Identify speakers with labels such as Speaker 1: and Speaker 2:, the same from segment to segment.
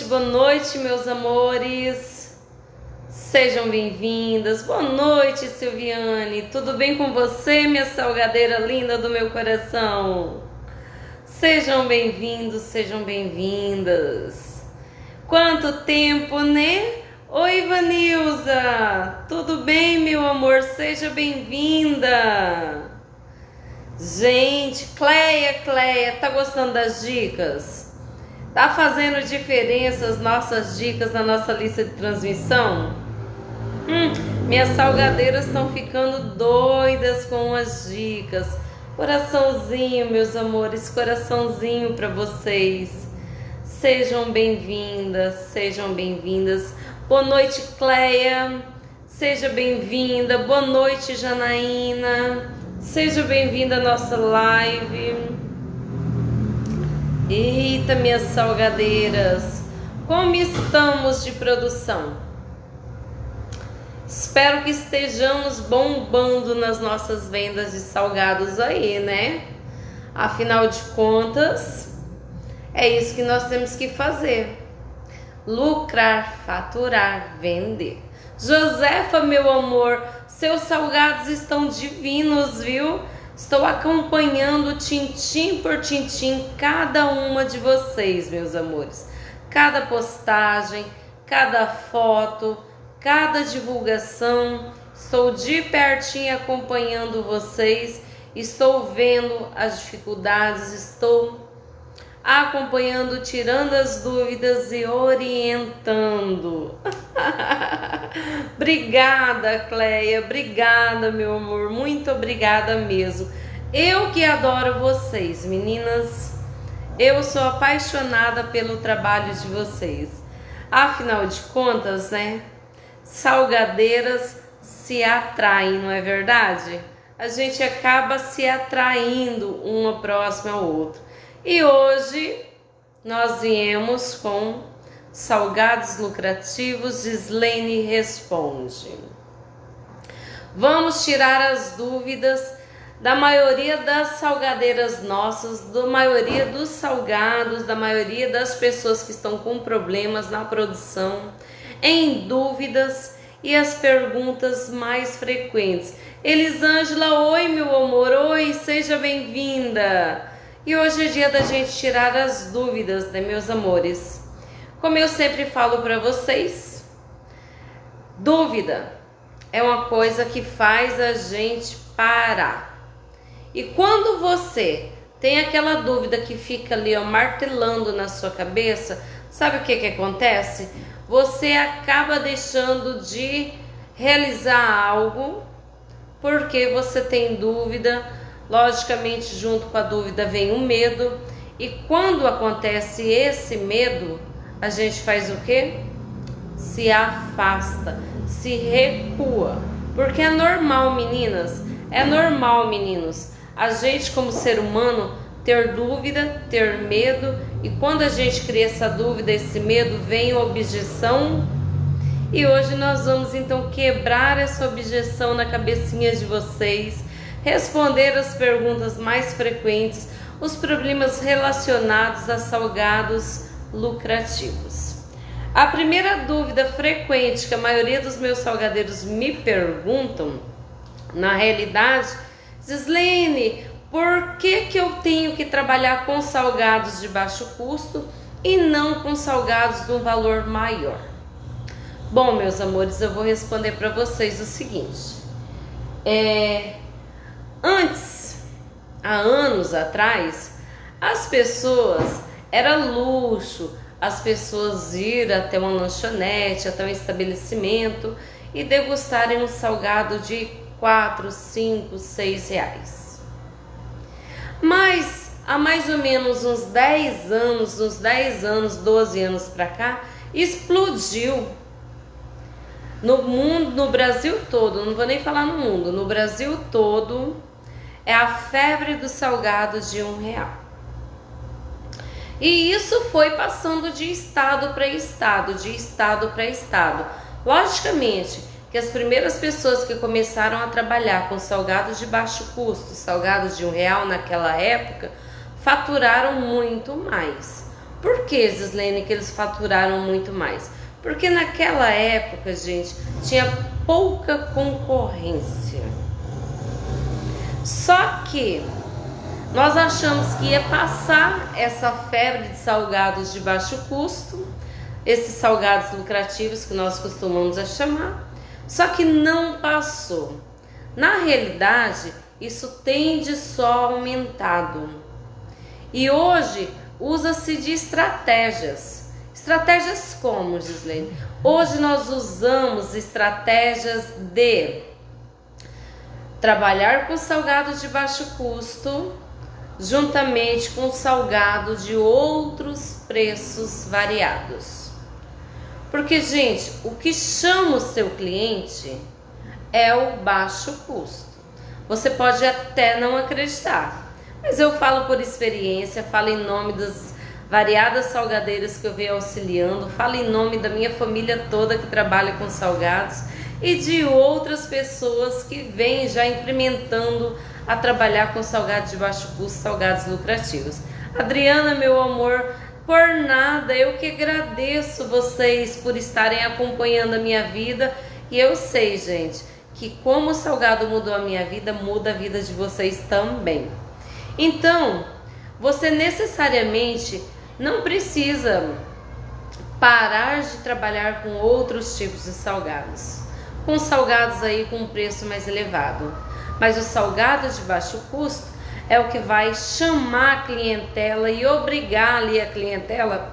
Speaker 1: boa noite, meus amores. Sejam bem-vindas. Boa noite, Silviane. Tudo bem com você, minha salgadeira linda do meu coração? Sejam bem-vindos, sejam bem-vindas. Quanto tempo, né? Oi, Vanilza. Tudo bem, meu amor? Seja bem-vinda. Gente, Cleia, tá gostando das dicas? Tá fazendo diferença as nossas dicas na nossa lista de transmissão? Minhas salgadeiras estão ficando doidas com as dicas. Coraçãozinho, meus amores, coraçãozinho para vocês. Sejam bem-vindas, sejam bem-vindas. Boa noite, Cleia. Seja bem-vinda. Boa noite, Janaína. Seja bem-vinda à nossa live. Eita, minhas salgadeiras, como estamos de produção? Espero que estejamos bombando nas nossas vendas de salgados aí, né? Afinal de contas, é isso que nós temos que fazer: lucrar, faturar, vender. Josefa, meu amor, seus salgados estão divinos, viu? Estou acompanhando tintim por tintim cada uma de vocês, meus amores. Cada postagem, cada foto, cada divulgação. Estou de pertinho acompanhando vocês. Estou vendo as dificuldades, estou acompanhando, tirando as dúvidas e orientando. Obrigada, Cleia, obrigada, meu amor, muito obrigada mesmo. Eu que adoro vocês, meninas. Eu sou apaixonada pelo trabalho de vocês. Afinal de contas, né? Salgadeiras se atraem, não é verdade? A gente acaba se atraindo uma próxima ao outro. E hoje nós viemos com salgados lucrativos. Gislene responde. Vamos tirar as dúvidas da maioria das salgadeiras nossas, da maioria dos salgados, da maioria das pessoas que estão com problemas na produção, em dúvidas e as perguntas mais frequentes. Elisângela, oi, meu amor, oi, seja bem-vinda. E hoje é dia da gente tirar as dúvidas, né, meus amores? Como eu sempre falo para vocês, dúvida é uma coisa que faz a gente parar. E quando você tem aquela dúvida que fica ali, ó, martelando na sua cabeça, sabe o que acontece? Você acaba deixando de realizar algo porque você tem dúvida. Logicamente, junto com a dúvida vem o medo. E quando acontece esse medo, a gente faz o quê? Se afasta, se recua. Porque é normal, meninas, é normal, meninos, a gente como ser humano ter dúvida, ter medo. E quando a gente cria essa dúvida, esse medo, vem a objeção. E hoje nós vamos então quebrar essa objeção na cabecinha de vocês, responder as perguntas mais frequentes, os problemas relacionados a salgados lucrativos. A primeira dúvida frequente que a maioria dos meus salgadeiros me perguntam, na realidade, Gislene, por que eu tenho que trabalhar com salgados de baixo custo e não com salgados de um valor maior? Bom, meus amores, eu vou responder para vocês o seguinte. Antes, há anos atrás, as pessoas, era luxo as pessoas ir até uma lanchonete, até um estabelecimento e degustarem um salgado de 4, 5, 6 reais. Mas há mais ou menos uns 10 anos, 12 anos para cá, explodiu no mundo, no Brasil todo, não vou nem falar no mundo, no Brasil todo, é a febre dos salgados de R$1. E isso foi passando de estado para estado, de estado para estado. Logicamente que as primeiras pessoas que começaram a trabalhar com salgados de baixo custo, salgados de R$1 naquela época, faturaram muito mais. Por que, Gislene, que eles faturaram muito mais? Porque naquela época, gente, tinha pouca concorrência. Só que nós achamos que ia passar essa febre de salgados de baixo custo, esses salgados lucrativos que nós costumamos chamar, só que não passou. Na realidade, isso tende só aumentado. E hoje usa-se de estratégias. Estratégias como, Gislene? Hoje nós usamos estratégias de trabalhar com salgados de baixo custo, juntamente com salgado de outros preços variados. Porque, gente, o que chama o seu cliente é o baixo custo. Você pode até não acreditar, mas eu falo por experiência, falo em nome das variadas salgadeiras que eu venho auxiliando, falo em nome da minha família toda que trabalha com salgados e de outras pessoas que vêm já implementando a trabalhar com salgados de baixo custo, salgados lucrativos. Adriana, meu amor, por nada, eu que agradeço vocês por estarem acompanhando a minha vida, e eu sei, gente, que como o salgado mudou a minha vida, muda a vida de vocês também. Então, você necessariamente não precisa parar de trabalhar com outros tipos de salgados, com salgados aí com um preço mais elevado, mas o salgado de baixo custo é o que vai chamar a clientela e obrigar ali a clientela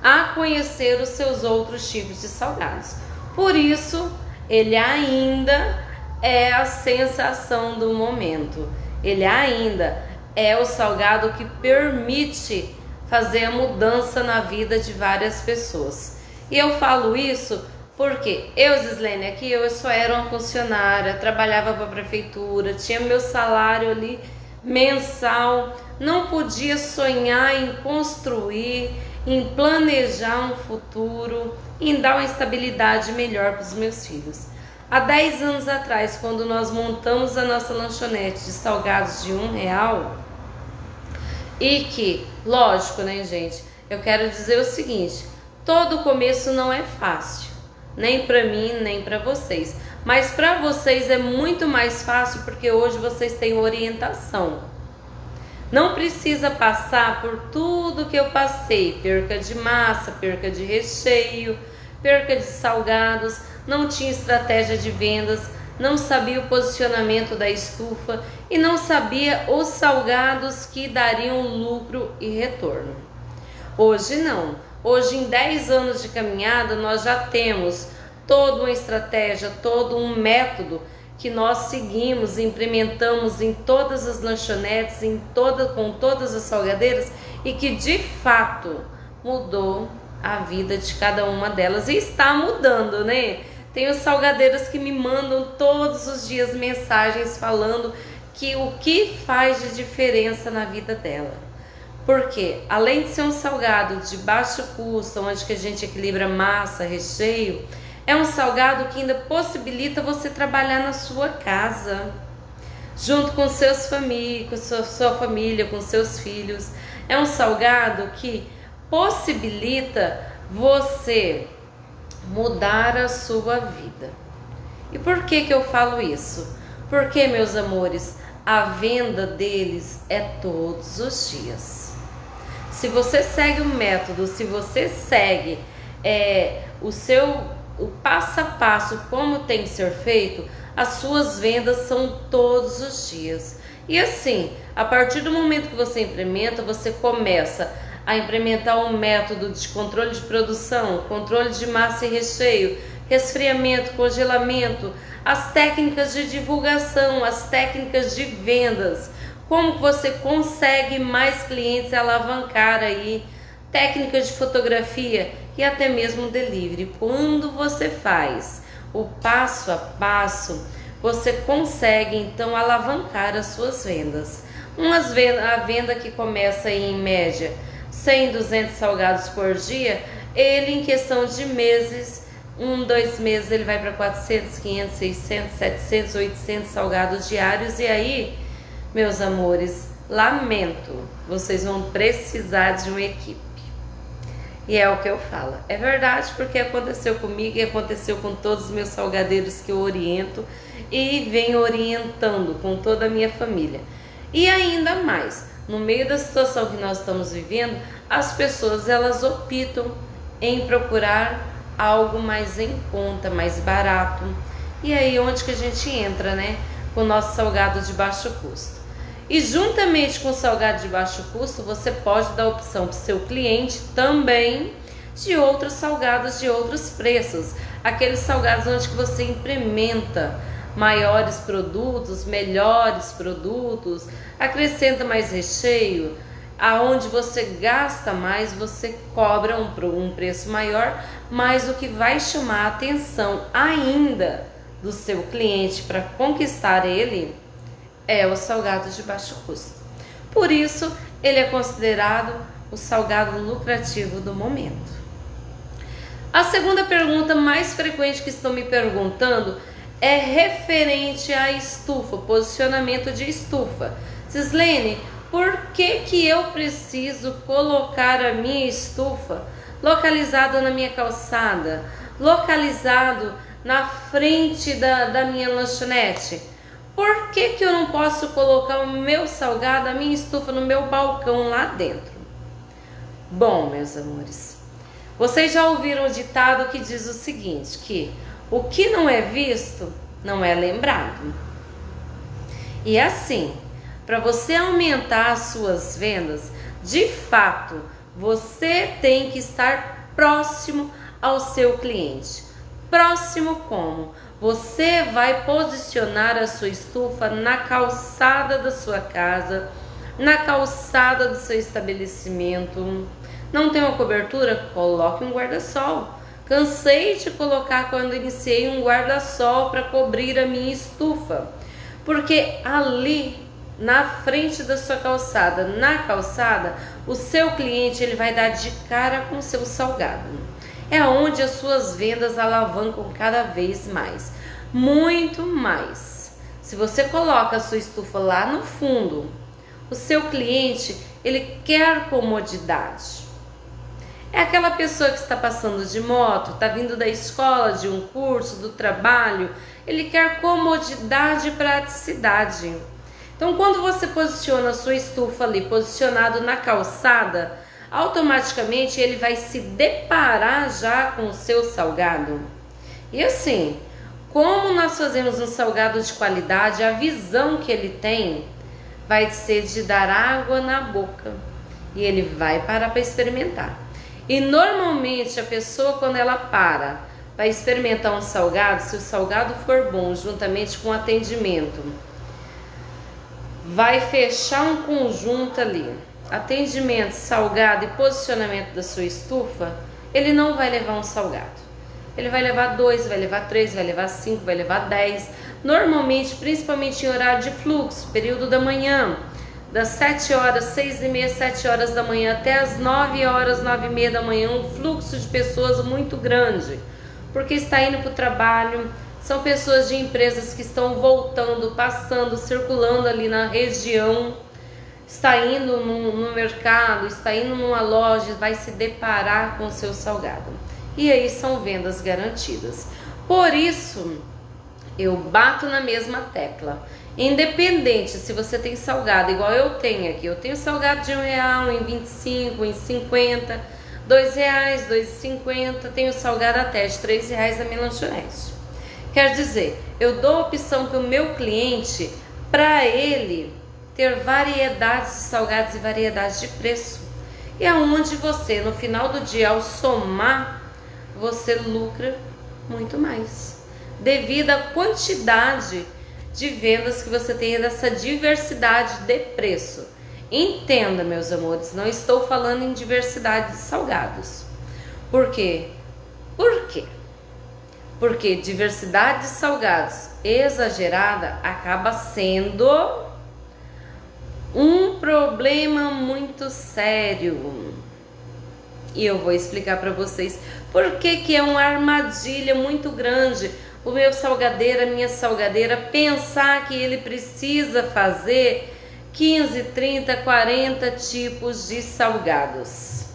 Speaker 1: a conhecer os seus outros tipos de salgados. Por isso, ele ainda é a sensação do momento. Ele ainda é o salgado que permite fazer a mudança na vida de várias pessoas. E eu falo isso porque eu, Gislene, aqui eu só era uma funcionária, trabalhava para a prefeitura, tinha meu salário ali mensal, não podia sonhar em construir, em planejar um futuro, em dar uma estabilidade melhor para os meus filhos. Há 10 anos atrás, quando nós montamos a nossa lanchonete de salgados de R$1, e que, lógico, né, gente, eu quero dizer o seguinte, todo começo não é fácil, nem para mim, nem para vocês, mas para vocês é muito mais fácil porque hoje vocês têm orientação. Não precisa passar por tudo que eu passei, perca de massa, perca de recheio, perca de salgados, não tinha estratégia de vendas, não sabia o posicionamento da estufa e não sabia os salgados que dariam lucro e retorno. Hoje não. Hoje, em 10 anos de caminhada, nós já temos toda uma estratégia, todo um método que nós seguimos e implementamos em todas as lanchonetes, com todas as salgadeiras, e que de fato mudou a vida de cada uma delas e está mudando, né? Tem os salgadeiros que me mandam todos os dias mensagens falando que o que faz de diferença na vida dela. Porque além de ser um salgado de baixo custo, onde que a gente equilibra massa, recheio, é um salgado que ainda possibilita você trabalhar na sua casa, junto com com sua família, com seus filhos. É um salgado que possibilita você mudar a sua vida. E por que que eu falo isso? Porque, meus amores, a venda deles é todos os dias. Se você segue o método, se você segue o passo a passo como tem que ser feito, as suas vendas são todos os dias. E assim, a partir do momento que você implementa, você começa a implementar um método de controle de produção, controle de massa e recheio, resfriamento, congelamento, as técnicas de divulgação, as técnicas de vendas, como você consegue mais clientes, alavancar aí, técnicas de fotografia e até mesmo delivery. Quando você faz o passo a passo, você consegue então alavancar as suas vendas. A venda que começa aí, em média 100, 200 salgados por dia, ele em questão de meses, 2 meses, ele vai para 400, 500, 600, 700, 800 salgados diários. E aí, meus amores, lamento, vocês vão precisar de uma equipe. E é o que eu falo. É verdade, porque aconteceu comigo e aconteceu com todos os meus salgadeiros que eu oriento e venho orientando com toda a minha família. E ainda mais, no meio da situação que nós estamos vivendo, as pessoas elas optam em procurar algo mais em conta, mais barato. E aí onde que a gente entra, né? Com o nosso salgado de baixo custo. E juntamente com o salgado de baixo custo, você pode dar opção para o seu cliente também de outros salgados de outros preços. Aqueles salgados onde que você implementa maiores produtos, melhores produtos, acrescenta mais recheio, aonde você gasta mais, você cobra um preço maior, mas o que vai chamar a atenção ainda do seu cliente para conquistar ele é o salgado de baixo custo. Por isso, ele é considerado o salgado lucrativo do momento. A segunda pergunta mais frequente que estão me perguntando é referente à estufa, posicionamento de estufa. Cislene, por que eu preciso colocar a minha estufa localizada na minha calçada, localizado na frente da minha lanchonete? Por que eu não posso colocar o meu salgado, a minha estufa no meu balcão lá dentro? Bom, meus amores, vocês já ouviram o ditado que diz o seguinte, que o que não é visto não é lembrado. E assim, para você aumentar as suas vendas, de fato, você tem que estar próximo ao seu cliente. Próximo como? Você vai posicionar a sua estufa na calçada da sua casa, na calçada do seu estabelecimento. Não tem uma cobertura? Coloque um guarda-sol. Cansei de colocar quando iniciei um guarda-sol para cobrir a minha estufa. Porque ali, na frente da sua calçada, na calçada, o seu cliente ele vai dar de cara com o seu salgado. É onde as suas vendas alavancam cada vez mais, muito mais. Se você coloca a sua estufa lá no fundo, o seu cliente, ele quer comodidade. É aquela pessoa que está passando de moto, está vindo da escola, de um curso, do trabalho, ele quer comodidade e praticidade. Então, quando você posiciona a sua estufa ali, posicionado na calçada, automaticamente ele vai se deparar já com o seu salgado. E assim, como nós fazemos um salgado de qualidade, a visão que ele tem vai ser de dar água na boca. E ele vai parar para experimentar. E normalmente a pessoa, quando ela para experimentar um salgado, se o salgado for bom, juntamente com o atendimento, vai fechar um conjunto ali. Atendimento, salgado e posicionamento da sua estufa, ele não vai levar um salgado. Ele vai levar 2, vai levar 3, vai levar 5, vai levar 10. Normalmente, principalmente em horário de fluxo, período da manhã, das 7 horas, 6h30, 7 horas da manhã até as 9 horas, 9h30 da manhã, um fluxo de pessoas muito grande, porque está indo para o trabalho, são pessoas de empresas que estão voltando, passando, circulando ali na região, está indo no mercado, está indo numa loja, vai se deparar com o seu salgado. E aí são vendas garantidas. Por isso, eu bato na mesma tecla. Independente se você tem salgado, igual eu tenho aqui. Eu tenho salgado de R$1, R$1,25, R$1,50, R$2, R$2,50. Tenho salgado até de R$3 na minha lanchonete. Quer dizer, eu dou opção para o meu cliente, para ele ter variedades de salgados e variedades de preço. E aonde você, no final do dia, ao somar, você lucra muito mais. Devido à quantidade de vendas que você tem dessa diversidade de preço. Entenda, meus amores, não estou falando em diversidade de salgados. Por quê? Por quê? Porque diversidade de salgados exagerada acaba sendo um problema muito sério. E eu vou explicar para vocês por que é uma armadilha muito grande o meu salgadeiro, a minha salgadeira, pensar que ele precisa fazer 15, 30, 40 tipos de salgados.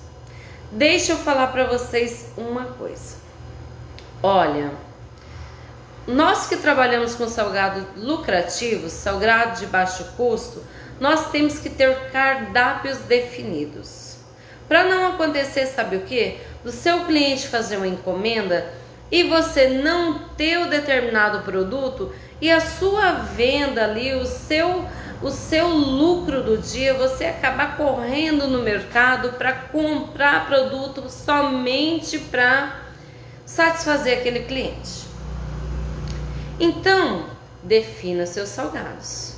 Speaker 1: Deixa eu falar para vocês uma coisa. Olha, nós que trabalhamos com salgados lucrativos, salgado de baixo custo, nós temos que ter cardápios definidos. Para não acontecer, sabe o que? Do seu cliente fazer uma encomenda e você não ter o determinado produto e a sua venda ali, o seu lucro do dia, você acabar correndo no mercado para comprar produto somente para satisfazer aquele cliente. Então, defina seus salgados.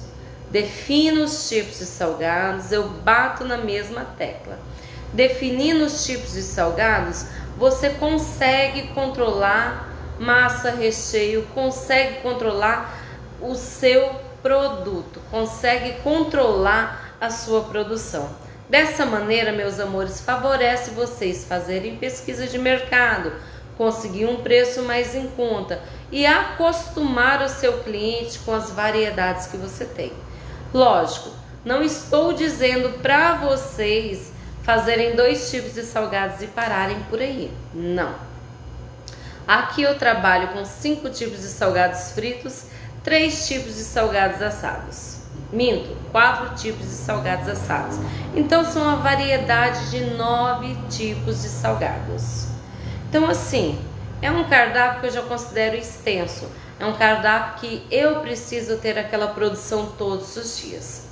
Speaker 1: Defina os tipos de salgados, eu bato na mesma tecla. Definindo os tipos de salgados, você consegue controlar massa, recheio, consegue controlar o seu produto, consegue controlar a sua produção. Dessa maneira, meus amores, favorece vocês fazerem pesquisa de mercado, conseguir um preço mais em conta e acostumar o seu cliente com as variedades que você tem. Lógico, não estou dizendo para vocês fazerem 2 tipos de salgados e pararem por aí, não. Aqui eu trabalho com 5 tipos de salgados fritos, 3 tipos de salgados assados. Minto, 4 tipos de salgados assados. Então são uma variedade de 9 tipos de salgados. Então assim, é um cardápio que eu já considero extenso. É um cardápio que eu preciso ter aquela produção todos os dias.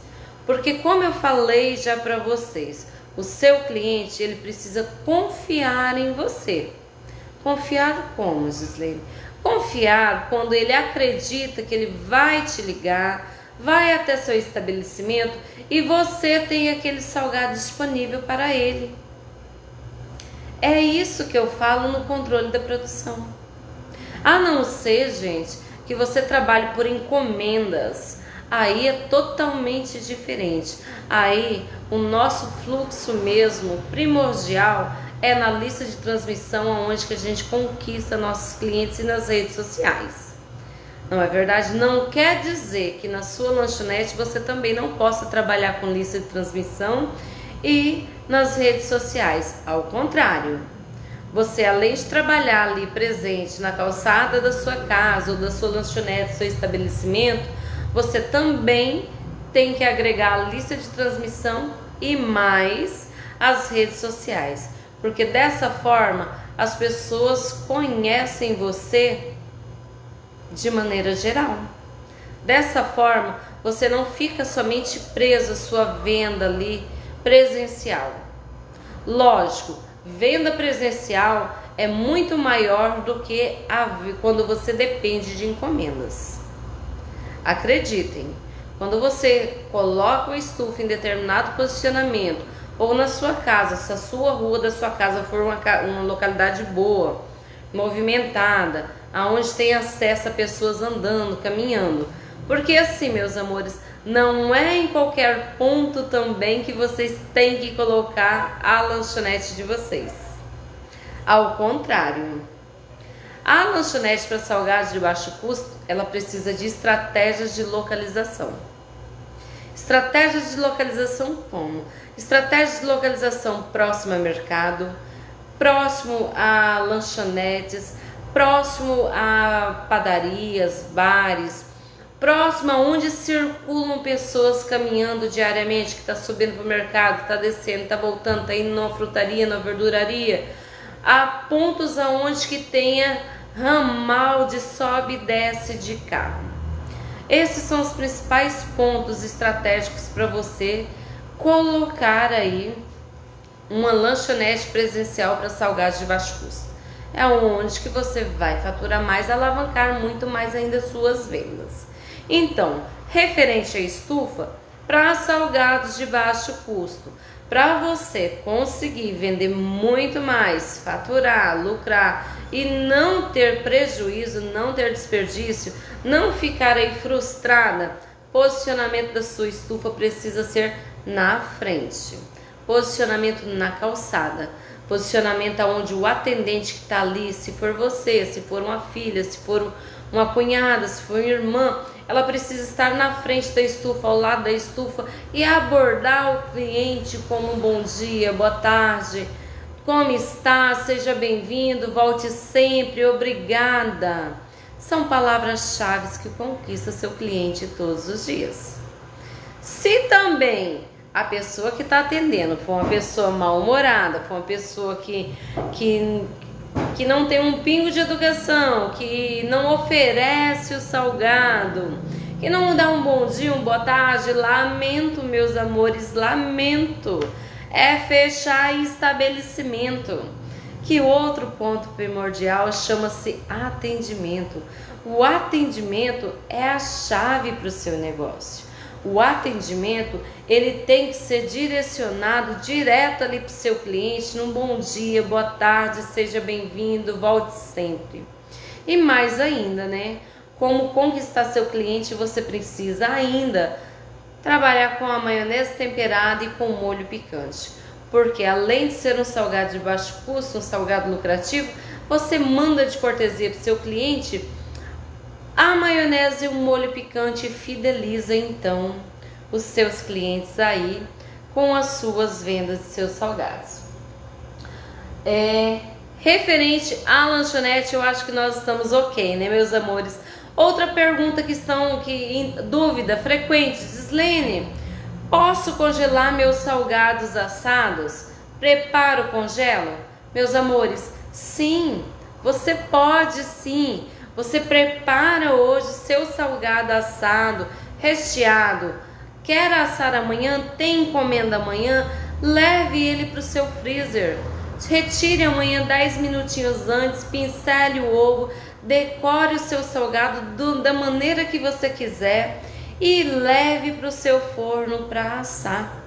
Speaker 1: Porque como eu falei já para vocês, o seu cliente, ele precisa confiar em você. Confiar como, Gislene? Confiar quando ele acredita que ele vai te ligar, vai até seu estabelecimento e você tem aquele salgado disponível para ele. É isso que eu falo no controle da produção. A não ser, gente, que você trabalhe por encomendas. Aí é totalmente diferente. Aí o nosso fluxo mesmo primordial é na lista de transmissão, onde que a gente conquista nossos clientes e nas redes sociais. Não é verdade? Não quer dizer que na sua lanchonete você também não possa trabalhar com lista de transmissão e nas redes sociais. Ao contrário, você, além de trabalhar ali presente na calçada da sua casa ou da sua lanchonete, do seu estabelecimento, você também tem que agregar a lista de transmissão e mais as redes sociais, porque dessa forma as pessoas conhecem você de maneira geral. Dessa forma você não fica somente preso à sua venda ali presencial. Lógico, venda presencial é muito maior do que quando você depende de encomendas. Acreditem, quando você coloca o estufa em determinado posicionamento, ou na sua casa, se a sua rua da sua casa for uma localidade boa, movimentada, aonde tem acesso a pessoas andando, caminhando, porque assim, meus amores, não é em qualquer ponto também que vocês têm que colocar a lanchonete de vocês. Ao contrário, a lanchonete para salgados de baixo custo, ela precisa de estratégias de localização. Estratégias de localização como? Estratégias de localização próximo a mercado, próximo a lanchonetes, próximo a padarias, bares, próximo a onde circulam pessoas caminhando diariamente, que está subindo para o mercado, está descendo, está voltando, está indo numa frutaria, numa verduraria. Há pontos aonde que tenha ramal de sobe e desce de carro. Esses são os principais pontos estratégicos para você colocar aí uma lanchonete presencial para salgados de baixo custo. É onde que você vai faturar mais, alavancar muito mais ainda suas vendas. Então, referente à estufa, para salgados de baixo custo, para você conseguir vender muito mais, faturar, lucrar e não ter prejuízo, não ter desperdício, não ficar aí frustrada, posicionamento da sua estufa precisa ser na frente. Posicionamento na calçada, posicionamento onde o atendente que está ali, se for você, se for uma filha, se for uma cunhada, se for uma irmã, ela precisa estar na frente da estufa, ao lado da estufa e abordar o cliente como um bom dia, boa tarde, Como está? Seja bem-vindo, volte sempre, obrigada. São palavras-chave que conquistam seu cliente todos os dias. Se também a pessoa que está atendendo for uma pessoa mal-humorada, for uma pessoa que não tem um pingo de educação, que não oferece o salgado, que não dá um bom dia, uma boa tarde, lamento, meus amores, lamento. É fechar estabelecimento. Que outro ponto primordial chama-se atendimento. O atendimento é a chave para o seu negócio. O atendimento, ele tem que ser direcionado direto ali para o seu cliente, num bom dia, boa tarde, seja bem-vindo, volte sempre. E mais ainda, né? Como conquistar seu cliente, você precisa ainda trabalhar com a maionese temperada e com molho picante. Porque além de ser um salgado de baixo custo, um salgado lucrativo, você manda de cortesia para o seu cliente a maionese e o molho picante, fideliza então os seus clientes aí com as suas vendas de seus salgados. Referente à lanchonete, eu acho que nós estamos ok, né, meus amores? Outra pergunta dúvida frequente, Gislene, posso congelar meus salgados assados? Preparo, congelo? Meus amores, sim, você pode sim. Você prepara hoje seu salgado assado, recheado. Quer assar amanhã? Tem encomenda amanhã? Leve ele para o seu freezer. Retire amanhã 10 minutinhos antes, pincele o ovo, decore o seu salgado da maneira que você quiser e leve para o seu forno para assar.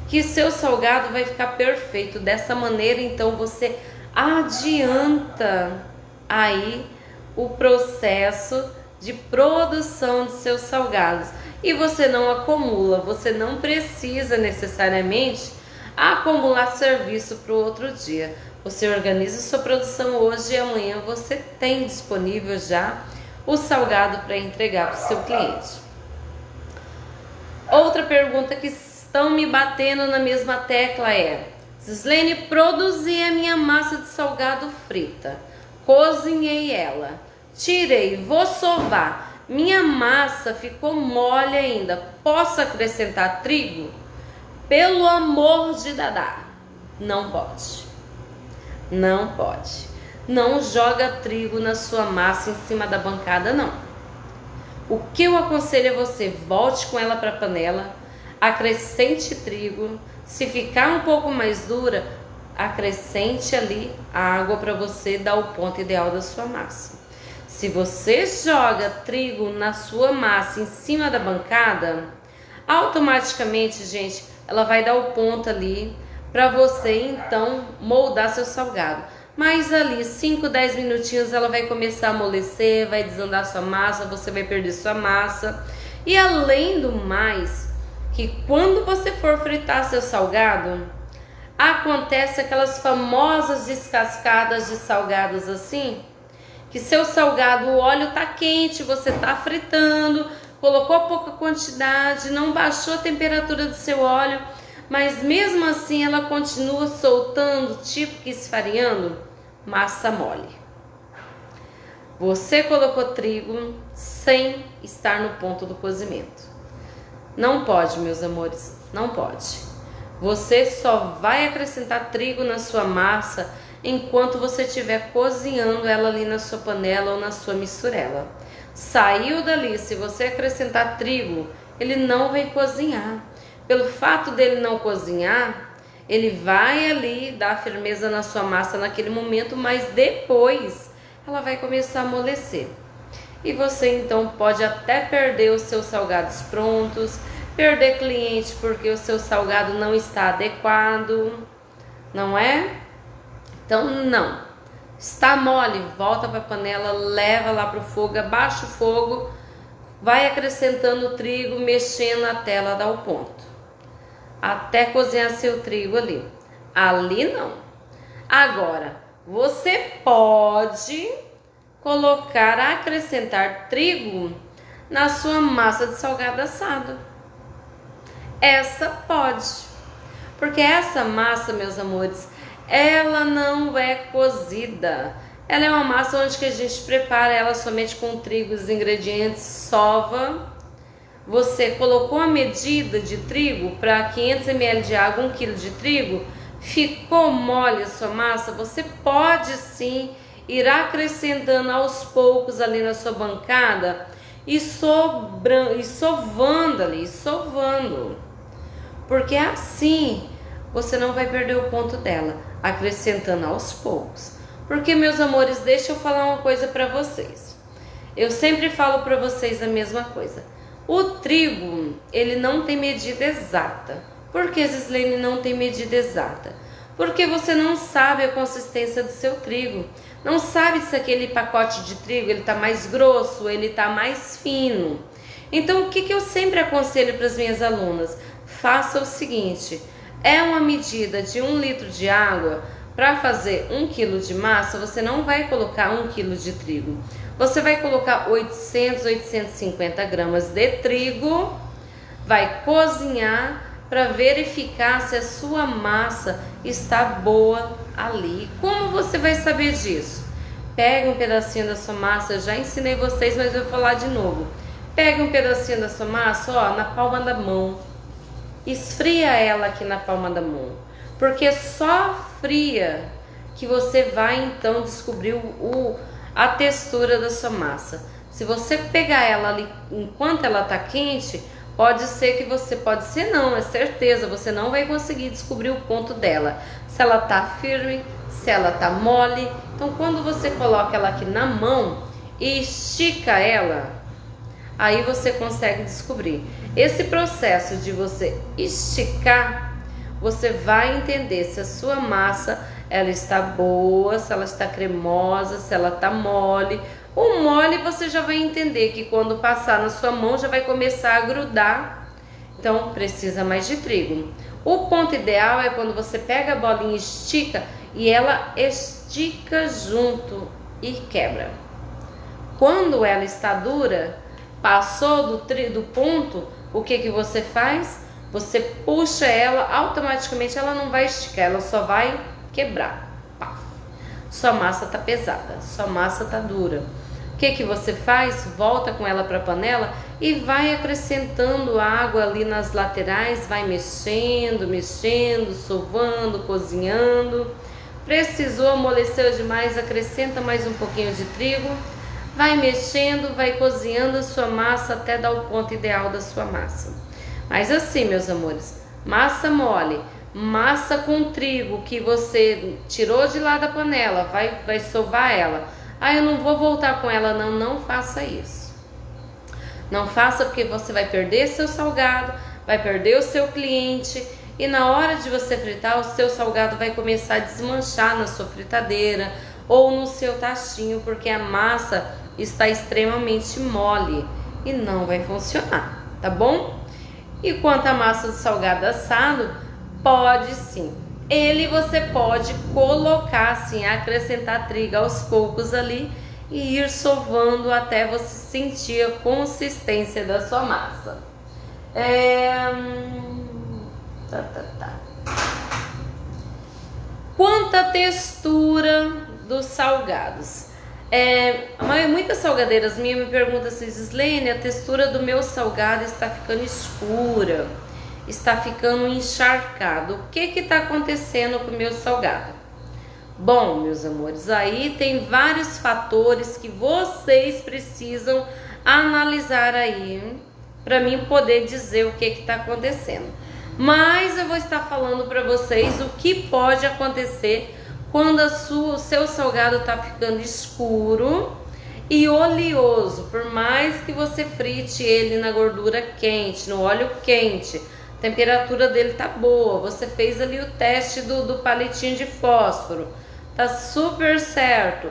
Speaker 1: Que seu salgado vai ficar perfeito. Dessa maneira, então, você adianta aí o processo de produção de seus salgados e você não acumula, você não precisa necessariamente acumular serviço para o outro dia. Você organiza sua produção hoje e amanhã você tem disponível já o salgado para entregar para o seu cliente. Outra pergunta que estão me batendo na mesma tecla é: Gislene, produzi a minha massa de salgado frita, cozinhei ela, tirei, vou sovar, minha massa ficou mole ainda, posso acrescentar trigo? Pelo amor de Dadá, não pode, não pode, não joga trigo na sua massa em cima da bancada não. O que eu aconselho é você, volte com ela para a panela, acrescente trigo, se ficar um pouco mais dura, acrescente ali a água para você dar o ponto ideal da sua massa. Se você joga trigo na sua massa em cima da bancada, automaticamente, gente, ela vai dar o ponto ali para você então moldar seu salgado. Mas ali 5, 10 minutinhos ela vai começar a amolecer, vai desandar sua massa, você vai perder sua massa. E além do mais, que quando você for fritar seu salgado, acontece aquelas famosas descascadas de salgados assim, que seu salgado, o óleo tá quente, você tá fritando, colocou pouca quantidade, não baixou a temperatura do seu óleo, mas mesmo assim ela continua soltando, tipo que esfareando, massa mole. Você colocou trigo sem estar no ponto do cozimento. Não pode, meus amores, não pode. Você só vai acrescentar trigo na sua massa enquanto você estiver cozinhando ela ali na sua panela ou na sua misturela. Saiu dali, se você acrescentar trigo, ele não vai cozinhar. Pelo fato dele não cozinhar, ele vai ali dar firmeza na sua massa naquele momento, mas depois ela vai começar a amolecer. E você então pode até perder os seus salgados prontos, perder cliente porque o seu salgado não está adequado, não é? Então não, está mole, volta para a panela, leva lá para o fogo, abaixa o fogo, vai acrescentando o trigo, mexendo até ela dar o ponto, até cozinhar seu trigo ali. Ali não. Agora, você pode colocar, acrescentar trigo na sua massa de salgado assado. Essa pode, porque essa massa, meus amores, ela não é cozida. Ela é uma massa onde que a gente prepara ela somente com trigo, os ingredientes, sova. Você colocou a medida de trigo para 500 ml de água, 1 kg de trigo, ficou mole a sua massa, você pode sim ir acrescentando aos poucos ali na sua bancada e sovando ali, sovando. Porque assim você não vai perder o ponto dela, acrescentando aos poucos. Porque, meus amores, deixa eu falar uma coisa para vocês. Eu sempre falo para vocês a mesma coisa. O trigo, ele não tem medida exata. Por que, Zislene, não tem medida exata? Porque você não sabe a consistência do seu trigo. Não sabe se aquele pacote de trigo ele está mais grosso, ele está mais fino. Então, o que eu sempre aconselho para as minhas alunas? Faça o seguinte, é uma medida de 1 litro de água. Para fazer 1 kg de massa, você não vai colocar 1 kg de trigo. Você vai colocar 800, 850 gramas de trigo, vai cozinhar para verificar se a sua massa está boa ali. Como você vai saber disso? Pega um pedacinho da sua massa, eu já ensinei vocês, mas eu vou falar de novo. Pega um pedacinho da sua massa, ó, na palma da mão. Esfria ela aqui na palma da mão. Porque só fria que você vai então descobrir a textura da sua massa. Se você pegar ela ali enquanto ela está quente, pode ser que você, pode ser não, é certeza, você não vai conseguir descobrir o ponto dela. Se ela está firme, se ela está mole. Então quando você coloca ela aqui na mão e estica ela, aí você consegue descobrir. Esse processo de você esticar, você vai entender se a sua massa ela está boa, se ela está cremosa, se ela está mole. O mole você já vai entender que quando passar na sua mão já vai começar a grudar. Então precisa mais de trigo. O ponto ideal é quando você pega a bolinha e estica e ela estica junto e quebra. Quando ela está dura, passou do ponto, o que você faz? Você puxa ela, automaticamente ela não vai esticar, ela só vai quebrar. Pá. Sua massa tá pesada, sua massa tá dura. O que você faz? Volta com ela para a panela e vai acrescentando água ali nas laterais, vai mexendo, sovando, cozinhando. Precisou, amoleceu demais, acrescenta mais um pouquinho de trigo. Vai mexendo, vai cozinhando a sua massa até dar o ponto ideal da sua massa. Mas assim, meus amores, massa mole, massa com trigo que você tirou de lá da panela, vai sovar ela. Ah, eu não vou voltar com ela, não faça isso. Não faça, porque você vai perder seu salgado, vai perder o seu cliente e na hora de você fritar, o seu salgado vai começar a desmanchar na sua fritadeira ou no seu tachinho, porque a massa está extremamente mole e não vai funcionar, tá bom? E quanto à massa do salgado assado, pode sim. Ele você pode colocar assim, acrescentar trigo aos poucos ali e ir sovando até você sentir a consistência da sua massa. Quanto à textura dos salgados, muitas salgadeiras minhas me perguntam assim, Zislene, a textura do meu salgado está ficando escura, está ficando encharcado. O que está acontecendo com o meu salgado? Bom, meus amores, aí tem vários fatores que vocês precisam analisar aí para mim poder dizer o que está acontecendo. Mas eu vou estar falando para vocês o que pode acontecer quando o seu salgado está ficando escuro e oleoso. Por mais que você frite ele na gordura quente, no óleo quente, a temperatura dele tá boa, você fez ali o teste do palitinho de fósforo, tá super certo,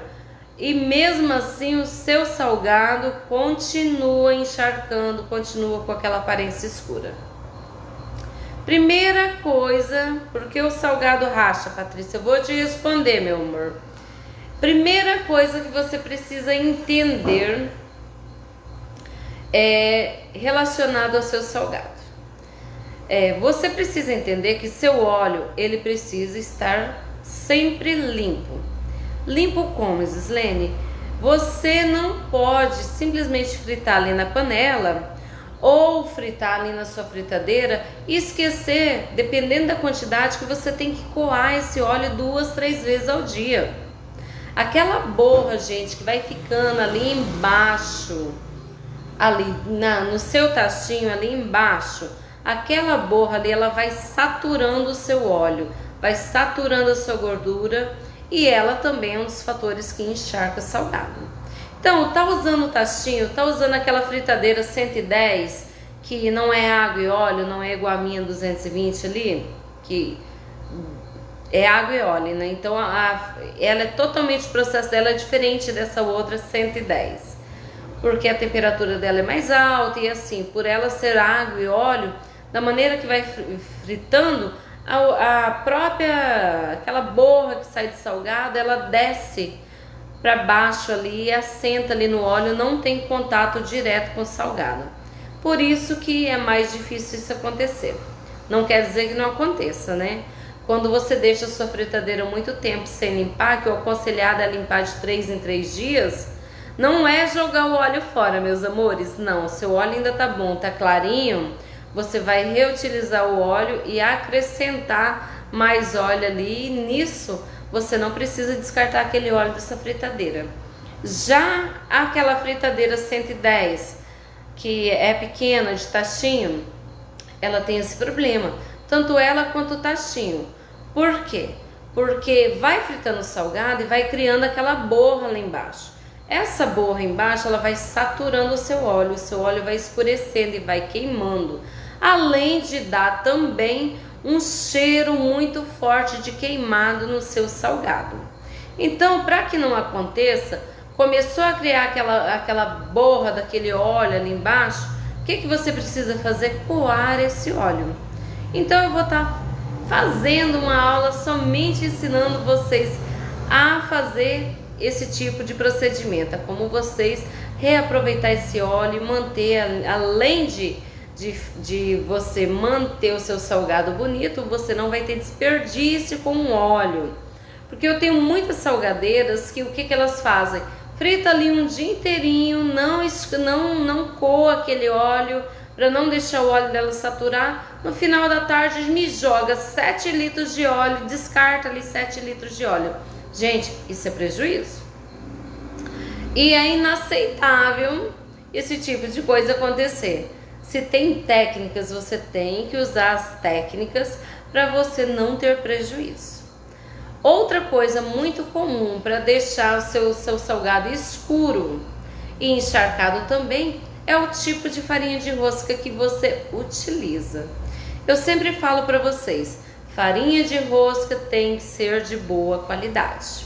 Speaker 1: e mesmo assim o seu salgado continua encharcando, continua com aquela aparência escura. Primeira coisa, porque o salgado racha, Patrícia? Eu vou te responder, meu amor. Primeira coisa que você precisa entender é relacionado ao seu salgado. Você precisa entender que seu óleo, ele precisa estar sempre limpo. Limpo como, Gislene? Você não pode simplesmente fritar ali na panela ou fritar ali na sua fritadeira e esquecer, dependendo da quantidade, que você tem que coar esse óleo 2, 3 vezes ao dia. Aquela borra, gente, que vai ficando ali embaixo, ali no seu tastinho ali embaixo, aquela borra ali, ela vai saturando o seu óleo, vai saturando a sua gordura, e ela também é um dos fatores que encharca o salgado. Então, tá usando o tastinho, tá usando aquela fritadeira 110, que não é água e óleo, não é igual a minha 220 ali, que é água e óleo, né? Então, ela é totalmente, o processo dela é diferente dessa outra 110. Porque a temperatura dela é mais alta e assim, por ela ser água e óleo, da maneira que vai fritando, a própria, aquela borra que sai de salgado, ela desce para baixo ali e assenta ali no óleo, não tem contato direto com o salgado. Por isso que é mais difícil isso acontecer. Não quer dizer que não aconteça, né? Quando você deixa a sua fritadeira muito tempo sem limpar, que o aconselhado é limpar de 3 em 3 dias, não é jogar o óleo fora, meus amores. Não, seu óleo ainda tá bom, tá clarinho, você vai reutilizar o óleo e acrescentar mais óleo ali, e nisso você não precisa descartar aquele óleo dessa fritadeira. Já aquela fritadeira 110, que é pequena, de tachinho, ela tem esse problema, tanto ela quanto o tachinho. Por quê? Porque vai fritando o salgado e vai criando aquela borra lá embaixo. Essa borra embaixo, ela vai saturando o seu óleo vai escurecendo e vai queimando, além de dar também um cheiro muito forte de queimado no seu salgado. Então, para que não aconteça, começou a criar aquela borra daquele óleo ali embaixo, o que você precisa fazer? Coar esse óleo. Então eu vou estar fazendo uma aula somente ensinando vocês a fazer esse tipo de procedimento, como vocês reaproveitar esse óleo e manter, além de você manter o seu salgado bonito, você não vai ter desperdício com o óleo. Porque eu tenho muitas salgadeiras que o que elas fazem? Frita ali um dia inteirinho, não coa aquele óleo, para não deixar o óleo dela saturar. No final da tarde me joga 7 litros de óleo, descarta ali 7 litros de óleo. Gente, isso é prejuízo. E é inaceitável esse tipo de coisa acontecer. Se tem técnicas, você tem que usar as técnicas para você não ter prejuízo. Outra coisa muito comum para deixar o seu salgado escuro e encharcado também é o tipo de farinha de rosca que você utiliza. Eu sempre falo para vocês, farinha de rosca tem que ser de boa qualidade.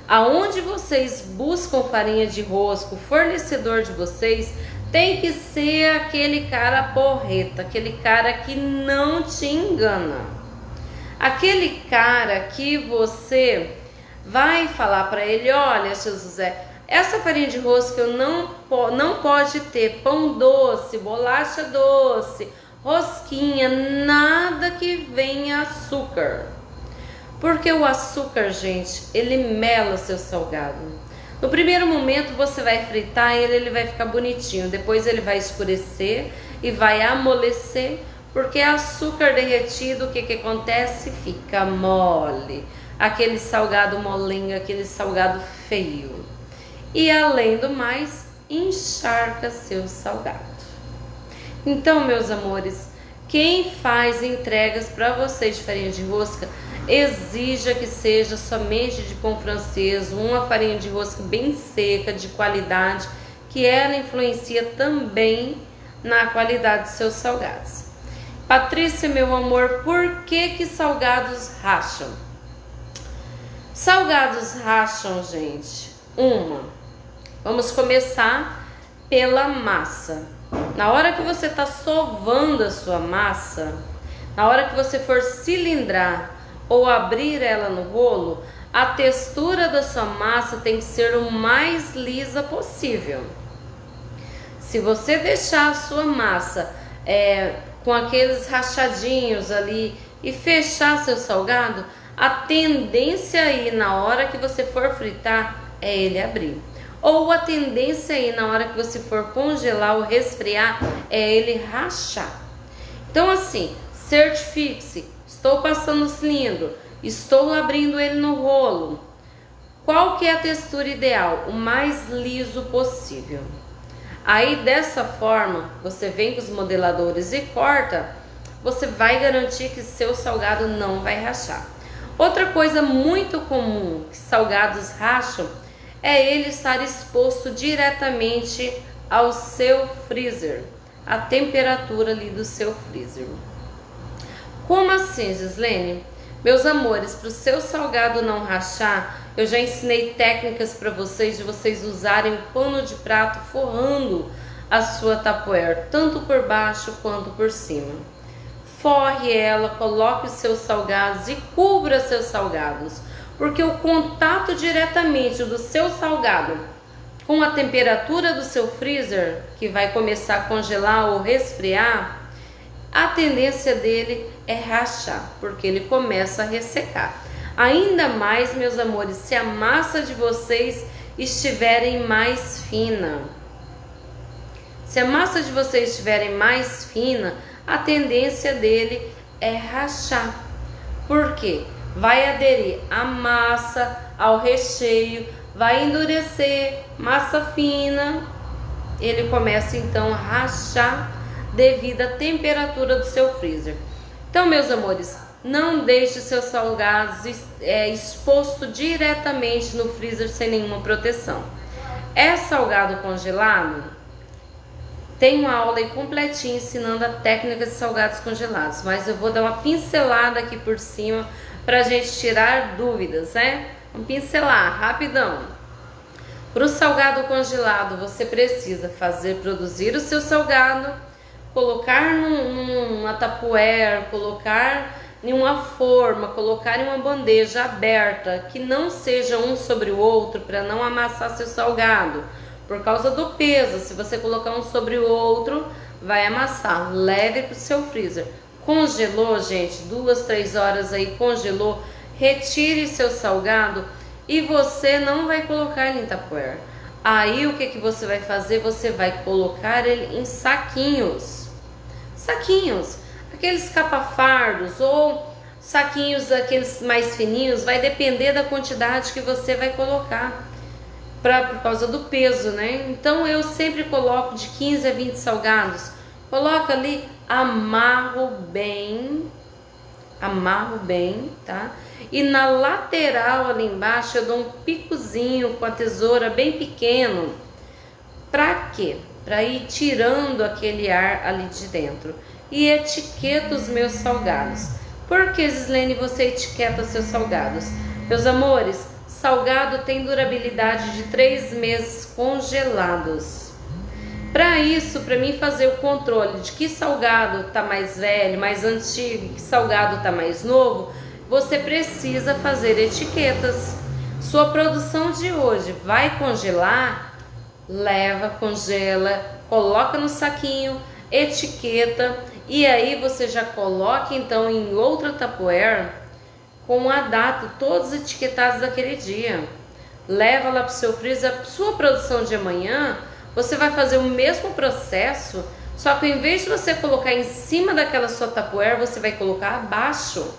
Speaker 1: Aonde vocês buscam farinha de rosca, o fornecedor de vocês tem que ser aquele cara porreta, aquele cara que não te engana. Aquele cara que você vai falar para ele, olha, seu José, essa farinha de rosca eu não pode ter pão doce, bolacha doce, rosquinha, nada que venha açúcar. Porque o açúcar, gente, ele mela seu salgado. No primeiro momento você vai fritar ele vai ficar bonitinho, depois ele vai escurecer e vai amolecer, porque açúcar derretido, o que acontece? Fica mole, aquele salgado molenga, aquele salgado feio. E além do mais, encharca seu salgado. Então, meus amores, quem faz entregas para vocês de farinha de rosca, exija que seja somente de pão francês, uma farinha de rosca bem seca, de qualidade, que ela influencia também na qualidade dos seus salgados. Patrícia, meu amor, por que salgados racham? Salgados racham, gente. Vamos começar pela massa. Na hora que você está sovando a sua massa, na hora que você for cilindrar ou abrir ela no rolo, a textura da sua massa tem que ser o mais lisa possível. Se você deixar a sua massa com aqueles rachadinhos ali e fechar seu salgado, a tendência aí na hora que você for fritar é ele abrir. Ou a tendência aí na hora que você for congelar ou resfriar é ele rachar. Então assim, certifique-se, estou passando o cilindro, estou abrindo ele no rolo. Qual que é a textura ideal? O mais liso possível. Aí dessa forma, você vem com os modeladores e corta, você vai garantir que seu salgado não vai rachar. Outra coisa muito comum que salgados racham é ele estar exposto diretamente ao seu freezer, a temperatura ali do seu freezer. Como assim, Gislene? Meus amores, para o seu salgado não rachar, eu já ensinei técnicas para vocês de vocês usarem o pano de prato forrando a sua Tupperware, tanto por baixo quanto por cima. Forre ela, coloque os seus salgados e cubra seus salgados, porque o contato diretamente do seu salgado com a temperatura do seu freezer, que vai começar a congelar ou resfriar, a tendência dele é rachar, porque ele começa a ressecar. Ainda mais, meus amores, se a massa de vocês estiverem mais fina. Se a massa de vocês estiverem mais fina, a tendência dele é rachar. Por quê? Vai aderir a massa ao recheio, vai endurecer, massa fina, ele começa então a rachar devido à temperatura do seu freezer. Então, meus amores, não deixe seus salgados exposto diretamente no freezer sem nenhuma proteção. É salgado congelado? Tem uma aula aí completinha ensinando a técnica de salgados congelados, mas eu vou dar uma pincelada aqui por cima para a gente tirar dúvidas, né? Vamos pincelar rapidão. Para o salgado congelado, você precisa produzir o seu salgado, colocar numa Tupperware, colocar em uma forma, colocar em uma bandeja aberta, que não seja um sobre o outro para não amassar seu salgado. Por causa do peso, se você colocar um sobre o outro, vai amassar. Leve para o seu freezer. Congelou, gente, 2, 3 horas aí, congelou, retire seu salgado e você não vai colocar ele em Tupperware. Aí o que você vai fazer? Você vai colocar ele em saquinhos. Saquinhos, aqueles capafardos ou saquinhos aqueles mais fininhos, vai depender da quantidade que você vai colocar. Por causa do peso, né? Então eu sempre coloco de 15 a 20 salgados. Coloca ali, amarro bem, tá? E na lateral ali embaixo eu dou um picozinho com a tesoura bem pequeno. Pra quê? Pra ir tirando aquele ar ali de dentro. E etiqueto os meus salgados. Por que, Gislene, você etiqueta seus salgados? Meus amores, salgado tem durabilidade de 3 meses congelados. Para isso, para mim fazer o controle de que salgado está mais velho, mais antigo, que salgado está mais novo, você precisa fazer etiquetas. Sua produção de hoje vai congelar? Leva, congela, coloca no saquinho, etiqueta e aí você já coloca então em outra Tupperware com a data, todos etiquetados daquele dia. Leva lá para o seu freezer. A sua produção de amanhã, você vai fazer o mesmo processo, só que ao invés de você colocar em cima daquela sua Tupperware, você vai colocar abaixo,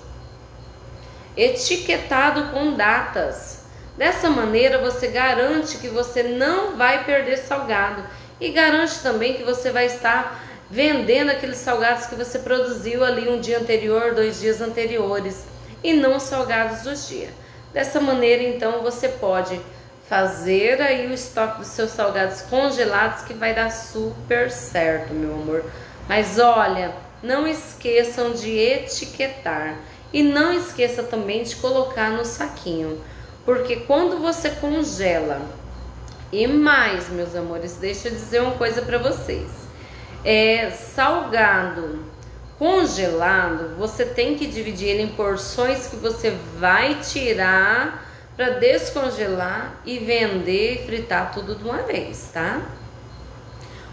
Speaker 1: etiquetado com datas. Dessa maneira você garante que você não vai perder salgado e garante também que você vai estar vendendo aqueles salgados que você produziu ali um dia anterior, 2 dias anteriores, e não salgados do dia. Dessa maneira, então, você pode fazer aí o estoque dos seus salgados congelados que vai dar super certo, meu amor. Mas olha, não esqueçam de etiquetar e não esqueça também de colocar no saquinho, porque quando você congela, e mais, meus amores, deixa eu dizer uma coisa para vocês, salgado congelado, você tem que dividir ele em porções que você vai tirar para descongelar e vender e fritar tudo de uma vez, tá?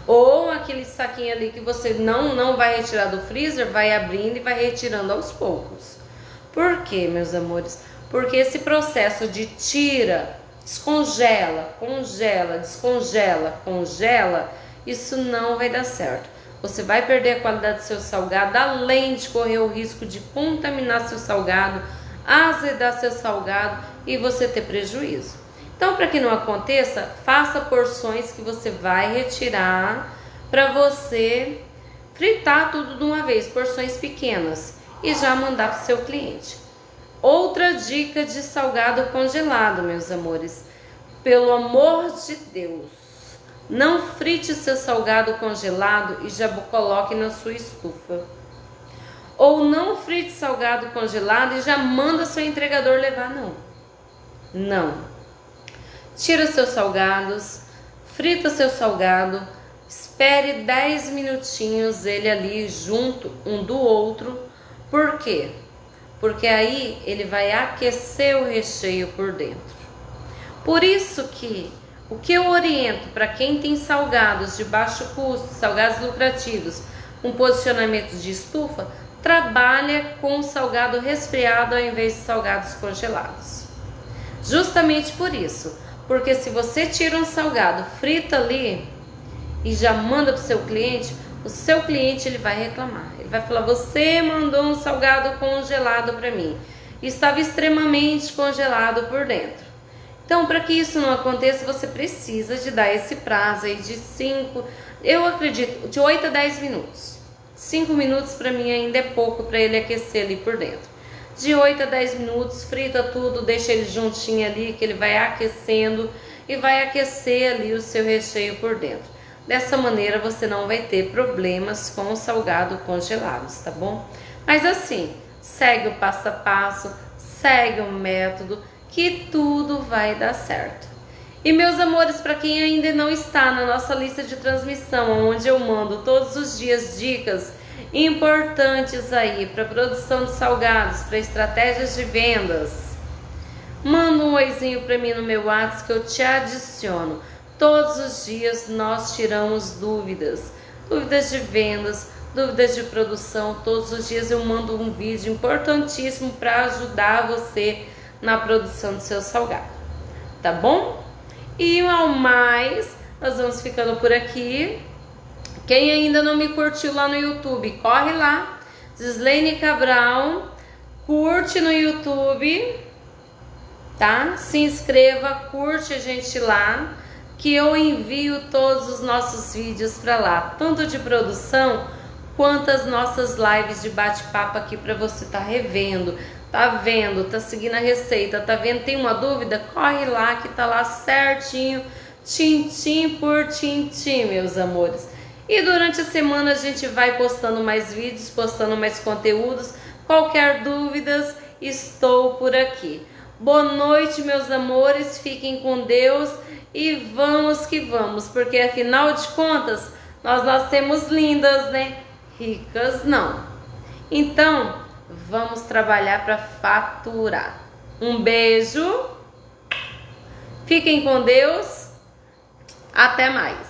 Speaker 1: Ou aquele saquinho ali que você não vai retirar do freezer, vai abrindo e vai retirando aos poucos. Por quê, meus amores? Porque esse processo de tira, descongela, congela, descongela, congela, isso não vai dar certo. Você vai perder a qualidade do seu salgado, além de correr o risco de contaminar seu salgado, azedar seu salgado e você ter prejuízo. Então, para que não aconteça, faça porções que você vai retirar para você fritar tudo de uma vez, porções pequenas, e já mandar para o seu cliente. Outra dica de salgado congelado, meus amores. Pelo amor de Deus, não frite seu salgado congelado e já coloque na sua estufa. Ou não frite salgado congelado e já manda seu entregador levar, não. Não. Tira seus salgados, frita seu salgado, espere 10 minutinhos ele ali junto um do outro. Por quê? Porque aí ele vai aquecer o recheio por dentro. Por isso que o que eu oriento para quem tem salgados de baixo custo, salgados lucrativos, com posicionamento de estufa, trabalha com salgado resfriado ao invés de salgados congelados. Justamente por isso, porque se você tira um salgado, frita ali e já manda para o seu cliente ele vai reclamar. Ele vai falar: você mandou um salgado congelado para mim, estava extremamente congelado por dentro. Então, para que isso não aconteça, você precisa de dar esse prazo aí de 5, eu acredito, de 8 a 10 minutos. 5 minutos para mim ainda é pouco para ele aquecer ali por dentro. De 8 a 10 minutos, frita tudo, deixa ele juntinho ali, que ele vai aquecendo e vai aquecer ali o seu recheio por dentro. Dessa maneira você não vai ter problemas com o salgado congelados, tá bom? Mas assim, segue o passo a passo, segue o método, que tudo vai dar certo. E meus amores, para quem ainda não está na nossa lista de transmissão, onde eu mando todos os dias dicas importantes aí para produção de salgados, para estratégias de vendas, manda um oizinho para mim no meu WhatsApp que eu te adiciono. Todos os dias nós tiramos dúvidas de vendas, dúvidas de produção. Todos os dias eu mando um vídeo importantíssimo para ajudar você na produção do seu salgado, tá bom? E ao mais, nós vamos ficando por aqui. Quem ainda não me curtiu lá no YouTube, corre lá, Gislaine Cabral, curte no YouTube, tá? Se inscreva, curte a gente lá, que eu envio todos os nossos vídeos para lá, tanto de produção quanto as nossas lives de bate-papo aqui para você tá revendo, tá vendo, tá seguindo a receita, tá vendo, tem uma dúvida? Corre lá que tá lá certinho, tintim por tintim, meus amores. E durante a semana a gente vai postando mais vídeos, postando mais conteúdos. Qualquer dúvidas, estou por aqui. Boa noite, meus amores, fiquem com Deus e vamos que vamos, porque afinal de contas, nós nascemos lindas, né? Ricas não. Então, vamos trabalhar para faturar. Um beijo, fiquem com Deus, até mais.